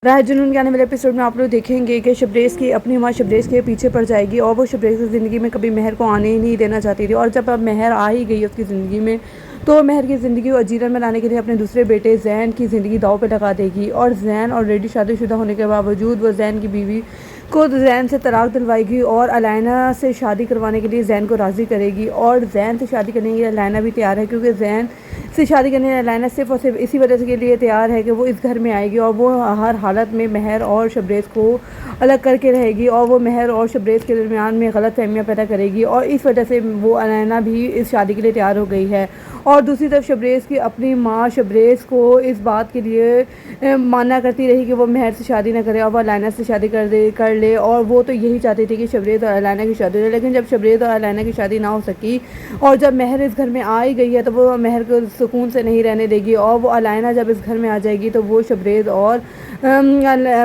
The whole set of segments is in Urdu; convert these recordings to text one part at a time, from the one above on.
راہ جنون کے آنے والے ایپیسوڈ میں آپ لوگ دیکھیں گے کہ شبریز کی اپنی ماں شبریز کے پیچھے پڑ جائے گی اور وہ شبریز کی زندگی میں کبھی مہر کو آنے ہی نہیں دینا چاہتی تھی، اور جب اب مہر آ ہی گئی اس کی زندگی میں تو مہر کی زندگی کو اجیرن میں لانے کے لیے اپنے دوسرے بیٹے زین کی زندگی داؤ پہ لگا دے گی، اور زین آلریڈی شادی شدہ ہونے کے باوجود وہ زین کی بیوی کو زین سے طلاق دلوائے گی اور الائنا سے شادی کروانے کے لیے زین کو راضی کرے گی، اور زین سے شادی کرنے کے لیے الائنا بھی تیار ہے، کیونکہ زین سے شادی کرنے الائنا صرف اور صرف اسی وجہ کے لیے تیار ہے کہ وہ اس گھر میں آئے گی اور وہ ہر حالت میں مہر اور شبریز کو الگ کر کے رہے گی، اور وہ مہر اور شبریز کے درمیان میں غلط فہمیاں پیدا کرے گی، اور اس وجہ سے وہ الائنا بھی اس شادی کے لیے تیار ہو گئی ہے۔ اور دوسری طرف شبریز کی اپنی ماں شبریز کو اس بات کے لیے مانا کرتی رہی کہ وہ مہر سے شادی نہ کرے اور وہ الائنا سے شادی کر لے، اور وہ تو یہی چاہتی تھی کہ شبریز اور الائنا کی شادی ہو، لیکن جب شبریز اور الائنا کی شادی نہ ہو سکی اور جب مہر اس گھر میں آ ہی گئی ہے تو وہ مہر کو سکون سے نہیں رہنے دے گی، اور وہ الائنا جب اس گھر میں آ جائے گی تو وہ شبریز اور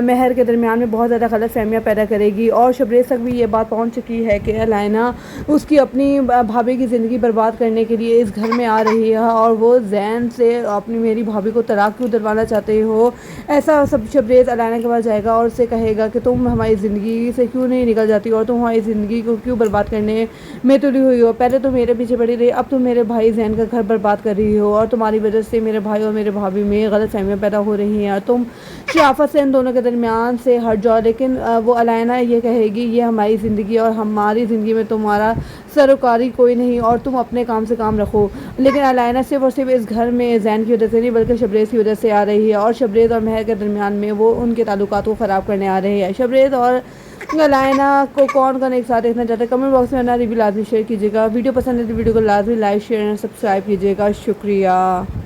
مہر کے درمیان میں بہت زیادہ غلط فہمیاں پیدا کرے گی، اور شبریز تک بھی یہ بات پہنچ چکی ہے کہ الائنا اس کی اپنی بھابھی کی زندگی برباد کرنے کے لیے اس گھر میں آ رہی ہے، اور وہ زین سے میری بھابھی کو طلاق کیوں دلوانا چاہتے ہو، ایسا سب شبریز الائنا کے پاس جائے گا اور اسے کہے گا کہ تم ہماری زندگی سے کیوں نہیں نکل جاتی اور تم ہماری زندگی کو کیوں برباد کرنے میں تلی ہوئی ہو، پہلے تو میرے پیچھے پڑی رہی، اب تم میرے بھائی زین کا گھر برباد کر رہی ہو، اور تمہاری وجہ سے میرے بھائی اور میرے بھابھی میں غلط فہمیاں پیدا ہو رہی ہیں، تم شرافت سے ان دونوں کے درمیان سے ہٹ جاؤ۔ لیکن وہ الائنا یہ کہے گی یہ ہماری زندگی اور ہماری زندگی میں تمہارا سروکاری کوئی نہیں اور تم اپنے کام سے کام رکھو، لیکن الائنا صرف اور صرف اس گھر میں زین کی وجہ سے نہیں بلکہ شبریز کی وجہ سے آ رہی ہے، اور شبریز اور مہر کے درمیان میں وہ ان کے تعلقات کو خراب کرنے آ رہی ہے۔ شبریز اور الائنا کو کون ایک ساتھ دیکھنا چاہتا ہے؟ کمنٹ باکس میں اپنا ریویو لازمی شیئر کیجیے گا۔ ویڈیو پسند ہے تو ویڈیو کو لازمی لائک شیئر اور سبسکرائب کیجیے گا۔ شکریہ۔